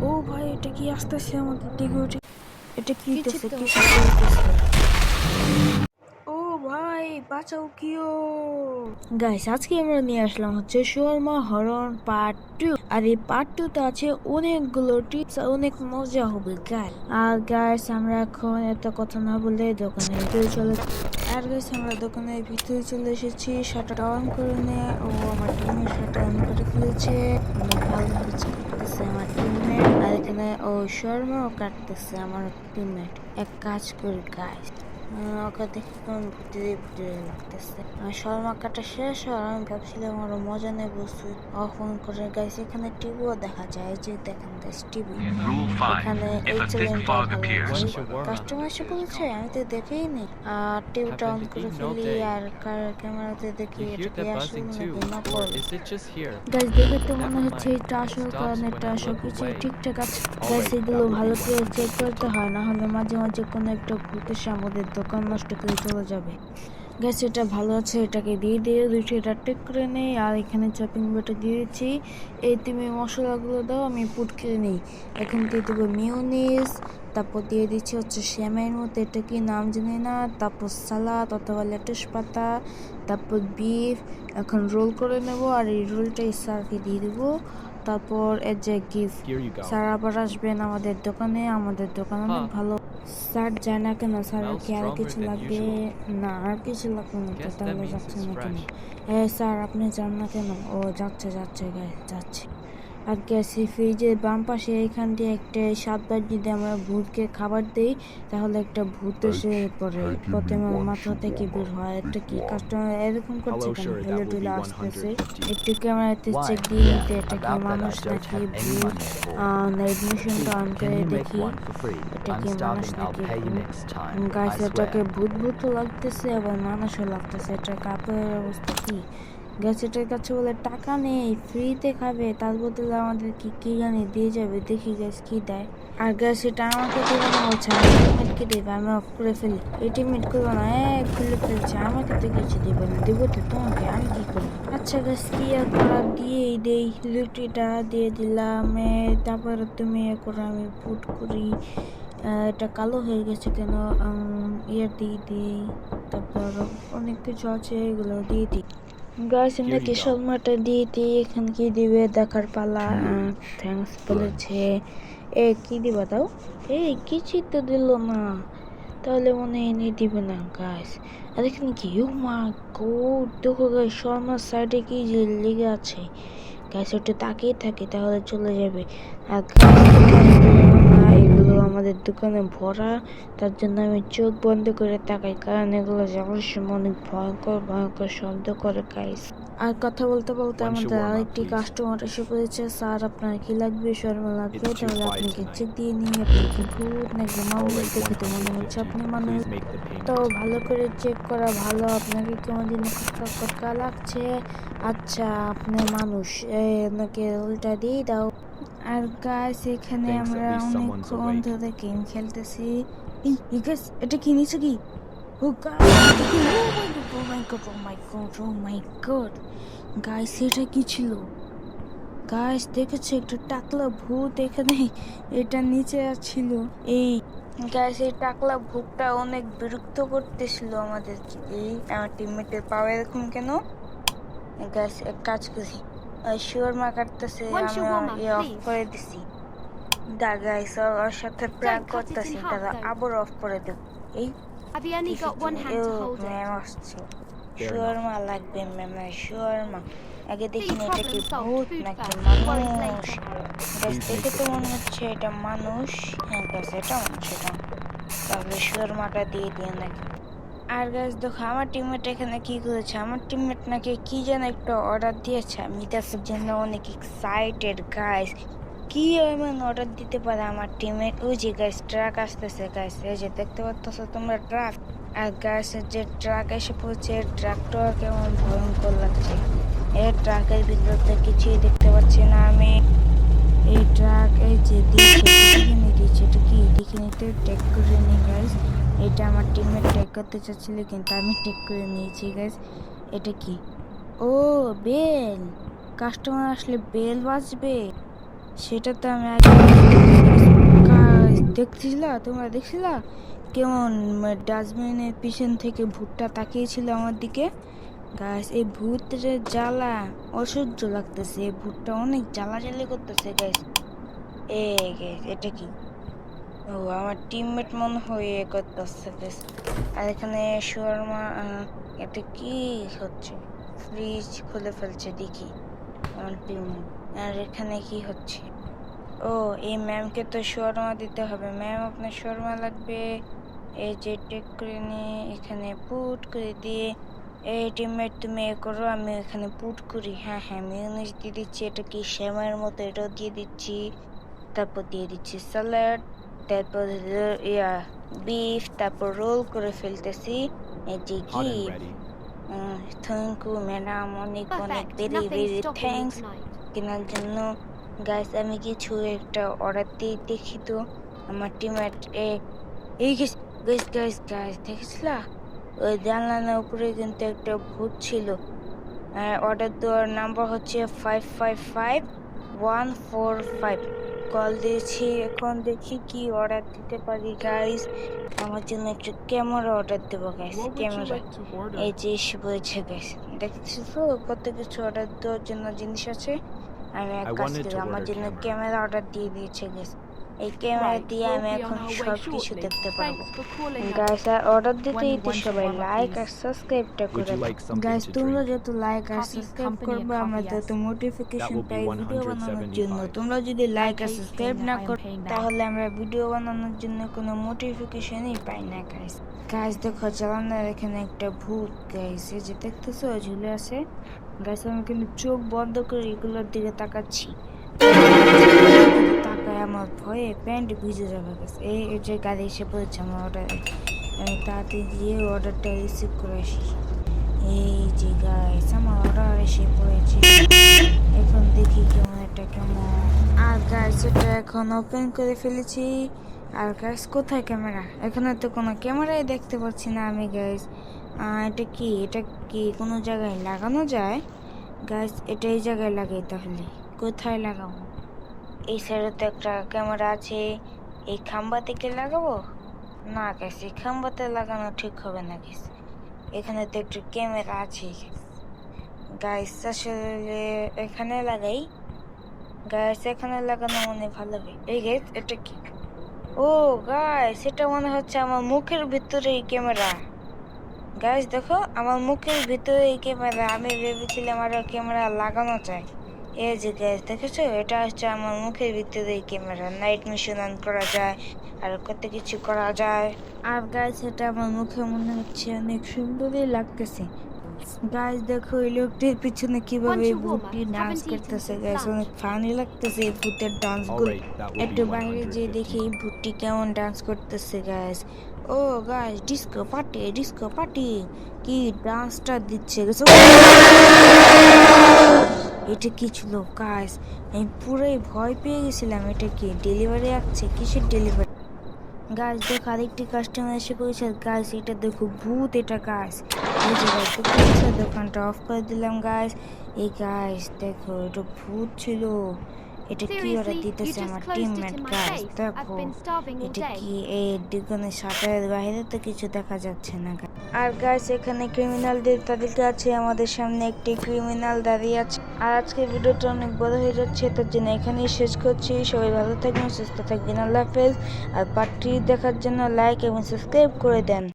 ও ভাই, এটা কি আসতেছে আমাদের দিকে? ওটা এটা কি হইতেছে? কিছু তো কি শব্দ হইতেছে? ও ভাই, বাঁচাও কিও। গাইস, আজকে আমরা নিয়ে আসলাম হচ্ছে শর্মা হরর পার্ট 2। আর এই পার্ট 2 তে আছে অনেকগুলো টিপস, অনেক মজা হবে গাইস। আর গাইস, আমরা এখন এত কথা না বলে দোকানের ভিতরে চলে। আর গাইস, আমরা দোকানের ভিতরে চলে এসেছি। শাটার অন করে নে। ও আমার টিমের শাটার অন করে ফেলেছে। অনেক ভালো কাজ করতেছে আমার টিমমেট। আর এখানে ও শর্মাও কাটতেছে আমার টিমমেট। এক কাজ করি গাইস, ওকে দেখে কেমন ভুতুরে ভুতুরে লাগতেছে। শর্মা কাটা শেষ আর আমি ভাবছিলাম আরো মজা নেবো। অফ করে গাইস, এখানে টিভিও দেখা যায়। যে দেখেন গাইস, টিভি এখানে এই চ্যানেলটা ভালো আছে। কাস্টমার এসে বলেছে, আমি তো দেখেই নি। আর টিভিটা অন করে ফেলি আর ক্যামেরাতে দেখি এটা কি আসল নাকি নকল। গাইস, দেখে তো মনে হচ্ছে এটা আসল, কারণ এটা সবকিছু ঠিকঠাক আছে। গাইস, এগুলো ভালো করে চেক করতে হয়, না হলে মাঝে মাঝে কোনো একটা ভূত এসে আমাদের দোকান নষ্ট করে চলে যাবে। গাইস, এটা ভালো আছে, এটাকে দিয়ে দিয়ে দুইটা এটা টেক করে নেই। আর এখানে চপিং বোর্ডে দিয়ে দিচ্ছি। এই তুমি মশলাগুলো দাও, আমি পুট করে নিই। এখন দিয়ে দেবো মিউনিস, তারপর দিয়ে দিচ্ছি হচ্ছে শ্যামের মতো, এটা কি নাম জানি না। তারপর সালাদ অথবা লেটুস পাতা, তারপর বিফ। এখন রোল করে নেব আর এই রোলটাই স্যারকে দিয়ে দেবো। তারপর এর যে গিফট, স্যার আবার আসবেন আমাদের দোকানে। আমাদের দোকান অনেক ভালো। স্যার যায় না কেন? স্যারের কি আর কিছু লাগবে? না, আর কিছু লাগবে না তো, তাহলে যাচ্ছে না কেন? স্যার আপনি যান না কেন? ও যাচ্ছে যাচ্ছে গাইস, যাচ্ছে। আর গ্যাসি ফ্রিজের বাম পাশে এখান দিয়ে একটা 7বার যদি আমরা ভূতকে খাবার দেই, তাহলে একটা ভূত এসে পরে প্রথমে মাথা থেকে বের হয়। একটা কি কাস্টমার এরকম করছে কেন? হেলে ডুলে আসতেছে। একটু ক্যামেরাতে চেক দিয়ে নিতে, এটা কি মানুষ নাকি ভূত। এডমিশনটা অন করে দেখি এটা কি মানুষ নাকি ভূত। গাইস, এটাকে ভূত ভূত লাগতেছে, আবার মানুষও লাগতেছে। এটা কাপড়ের অবস্থা কি? গ্যাস, এটার কাছে বলে টাকা নেই, ফ্রিতে খাবে, তার বদলে আমাদের কি কি জানি দিয়ে যাবে। দেখি গ্যাস কি দেয়। আর গ্যাস, এটা আমাকে দেবে না বলছে, আমি টিমমেটকে দেবে। আমি অফ করে ফেলি। এই টিমমেট করবো না, খুলে ফেলছে। আমাকে তো কিছু দেবে না, দেবো তো তোমাকে, আমি কি করবো? আচ্ছা গ্যাস, কি আর করার, দিয়েই দেই। লুটিটা দিয়ে দিলাম। তারপরে তুমি এ করো, আমি ফুট করি। এটা কালো হয়ে গেছে কেন? ইয়ে দিয়ে দিই। তারপর অনেক কিছু আছে, এগুলো দিয়ে দিই। গাছ নাকি শর্মাটা দিয়ে দিই। এখানে কি দিবে দেখার পালা। থ্যাঙ্কস বলেছে। কি দিবা দাও? কিছুই তো দিল না, তাহলে মনে হয় এনে দিবে না গাছ। আর এখানে কি? ও মা গড, দেখো গাছ, শর্মার সাইডে কি যে লেগে আছে। গাছ ওটা তাকিয়ে থাকে, তাহলে চলে যাবে। আর এগুলো আমাদের দোকানে ভরা, তার জন্য আমি চোখ বন্ধ করে তাকাই, কারণ এগুলো যাওয়ার সময় অনেক ভয়ঙ্কর ভয়ঙ্কর শব্দ করে গাইস। আর কথা বলতে বলতে আমাদের আরেকটি কাস্টমার এসে পড়েছে। স্যার আপনার কি লাগবে? শর্মা লাগবে? তাহলে আপনি কি চেক দিয়ে নিন। আপনি কি ভূত নাকি মানুষ? দেখে তো মনে হচ্ছে আপনি মানুষ, তো ভালো করে চেক করা ভালো। আপনাকে কেমন যেন খটকা খটকা লাগছে। আচ্ছা, আপনি মানুষ, নাকি উল্টা দিয়ে দাও। আর গাইস, এখানে আমরা অনেকক্ষণ ধরে গেম খেলতেছি। এই গাইস, এটা কি নিচে কি? ও গাইস, এটা কি? ও মাই গড, ও মাই গড, ও মাই গড। গাইস, এটা কি ছিল? গাইস, দেখেছে একটা টাকলা ভূত এখানে, এটা নিচে ছিল। এই গাইস, এই টাকলা ভূতটা অনেক বিরক্ত করতেছিল আমাদেরকে। আমার টিমমেটের পাওয়া এরকম কেন? গাইস, এক কাজ করি, শিওরমা কাটতেছে, আমি অফ করে দিছি। গাইস, ওর সাথে প্র্যাঙ্ক করতেছি, দাদা আবার অফ করে দেব। এই ম্যাম আসছে। শিওরমা লাগবে ম্যাম, শিওরমা। আগে দেখিনি এটা কি ভূত নাকি মানুষ। গাইস, দেখে তো মনে হচ্ছে এটা মানুষ। হ্যাঁ গাইস, এটা মানুষ, এটা। তাহলে শিওরমাটা দিয়ে দিয়ে নাকি। আর গাইস দেখো, আমার টিমমেট এখানে কি করেছে। আমার টিমমেট নাকি কি যেন একটা অর্ডার দিয়েছে। আমি তার জন্য অনেক এক্সাইটেড গাইস। কি এমন অর্ডার দিতে পারে আমার টিমমেট? ওই যে গাইস, ট্রাক আসতেছে গাইস, এই যে দেখতে পাচ্ছ তোমরা ট্রাক। আর গাইস, যে ট্রাক এসে পড়ছে, ট্রাকটা কেমন ভয়ঙ্কর লাগছে। এই ট্রাকের ভিতরে কিছুই দেখতে পাচ্ছি না আমি। এই ট্রাক, এই যে দিয়েছে এটা কি দেখিনি তো, টেক করে নি গাইস। এটা আমার টিমমেট টেক করতে চাচ্ছিল, কিন্তু আমি টেক করে নিয়েছি গাইস। এটা কি? ও বেল, কাস্টমার আসলে বেল বাজবে। সেটা তো আমি আগে দেখছিলা, তোমরা দেখছিলা কেমন ডাস্টবিনের পিছন থেকে ভূতটা তাকিয়েছিল আমার দিকে। গাছ এই ভূতের জ্বালা অসহ্য লাগতেছে, এই ভূতটা অনেক জ্বালাজালি করতেছে গাছ। গাইস এটা কি? ও আমার টিমমেট মনে হয় এ করতেছে গাইস। আর এখানে শর্মা, এটা কি হচ্ছে? ফ্রিজ খুলে ফেলছে দেখি আমার টিমমেট। আর এখানে কি হচ্ছে? ও এই ম্যামকে তো শর্মা দিতে হবে। ম্যাম আপনার শর্মা লাগবে, এই যে টেক করে নিয়ে এখানে পুট করে দিয়ে। এই টিমমেট তুমি এ করো, আমি এখানে পুট করি। হ্যাঁ হ্যাঁ মিউনিস দিয়ে দিচ্ছি। এটা কি শ্যামের মতো, এটাও দিয়ে দিচ্ছি। তারপর দিয়ে দিচ্ছি স্যালাড, তারপর বিফ, তারপর রোল করে ফেলতেছি। এই যে ঘি। থ্যাংক ইউ ম্যাডাম, অনেক অনেক ভেরি ভেরি থ্যাঙ্কস কেনার জন্য। গাইস আমি কিছু একটা অর্ডার দিয়ে দেখি তো আমার টিমমেট এই গাইস গাইস গাইস গাইস দেখেছিলা? ওই জানলার উপরে কিন্তু একটা ভূত ছিল। অর্ডার দেওয়ার নাম্বার হচ্ছে 555145। কল দিয়েছি, এখন দেখি কি অর্ডার দিতে পারি গাইস। আমার জন্য একটু ক্যামেরা অর্ডার দেবো গাইস, ক্যামেরা। এই যে এসে বলছে গাইস, দেখছি তো কত কিছু অর্ডার দেওয়ার জন্য জিনিস আছে। আমি এক কাজ করি, আমার জন্য ক্যামেরা অর্ডার দিয়ে দিয়েছে গাইস। এই ক্যামেরা দিয়ে আমি এখন সব কিছু দেখতে পারবো গাইস। আর অর্ডার দিতে দিতে সবাই লাইক আর সাবস্ক্রাইবটা করে গাইস। তোমরা যত লাইক আর সাবস্ক্রাইব করবে আমরা তত নোটিফিকেশন পাই ভিডিও বানানোর জন্য। তোমরা যদি লাইক আর সাবস্ক্রাইব না করো তাহলে আমরা ভিডিও বানানোর জন্য কোনো মোটিফিকেশনই পাই না গাইস। গাইস দেখো জানালার এখানে একটা ভূত গাইস, এই যে দেখতেছো ঝুলে আছে গাইস। আমি কিন্তু চোখ বন্ধ করে এগুলোর দিকে তাকাচ্ছি। তাকায় আমার ভয়ে প্যান্ট ভিজে যাবে গেছে। এই যে গাড়ি এসে পড়েছে আমার অর্ডার, আমি তাড়াতাড়ি গিয়ে অর্ডারটা রিসিভ করে আসি। এই যে গাইস আমার অর্ডার এসে পড়েছে, এখন দেখি কেমন এটা কেমন। আর গাইস এটা এখন ওপেন করে ফেলেছি। আর গাইস কোথায় ক্যামেরা? এখানে তো কোনো ক্যামেরাই দেখতে পাচ্ছি না আমি গাইস। এটা কি, এটা কি কোনো জায়গায় লাগানো যায় গাইস? এটা এই জায়গায় লাগাই, তাহলে কোথায় লাগাবো? এই সাইডে তো একটা ক্যামেরা আছে, এই খাম্বা থেকে লাগাবো? না গাইস এই খাম্বাতে লাগানো ঠিক হবে না গাইস, এখানে তো একটু ক্যামেরা আছে গাইস। আসলে এখানে লাগাই গাইস, এখানে লাগানো মনে ভালো হবে। এই গাইস এটা কি? ও গাইস এটা মনে হচ্ছে আমার মুখের ভিতরে এই ক্যামেরা। গাইস দেখো আমার মুখের ভিতরে এই ক্যামেরা, আমি ভেবেছিলাম আরো ক্যামেরা লাগানো চাই। এই যে গাইস দেখেছো, এটা হচ্ছে আমার মুখের ভিতরে এই ক্যামেরা। নাইট মিশন অন করা যায় আর কত কিছু করা যায়। আর গাইস এটা আমার মুখে মনে হচ্ছে অনেক সুন্দরই লাগতেছে। গাইস দেখো এই লোকটির পিছনে কিভাবে ভূতটি ডান্স করতেছে গাইস, অনেক ফানি লাগতেছে এই ভূতের ডান্স গুলো। একটু বাইরে যে দেখি এই ভূতটি কেমন ডান্স করতেছে guys. Oh guys disco party, disco party কি ডান্সটা দিচ্ছে গাইস। এটা কি ছিল গাইস? আমি পুরোই ভয় পেয়ে গেছিলাম। এটা কি ডেলিভারি আসছে? কিসের ডেলিভারি? গাইস দেখো আরেকটি কাস্টমার এসে পড়েছে গাইস। এটা দেখো ভূত এটা গাইস। এই যে গাইস দোকানটা অফ করে দিলাম গাইস। এই গাইস দেখো এটা ভূত ছিল। এটা কি অর্ডার দিতেছে আমার টিমমেট গাইস? দেখো এটা কি এই দোকানের শাটারের বাইরে তো কিছু দেখা যাচ্ছে না। আর গাইস এখানে ক্রিমিনালদের তালিকা আছে, আমাদের সামনে একটি ক্রিমিনাল দাঁড়িয়ে আছে। আর আজকে ভিডিওটা অনেক বড় হয়ে যাচ্ছে, তার জন্য এখানেই শেষ করছি। সবাই ভালো থাকবেন, সুস্থ থাকবেন, আল্লাহ হাফেজ। আর পার্টটি দেখার জন্য লাইক এবং সাবস্ক্রাইব করে দেন।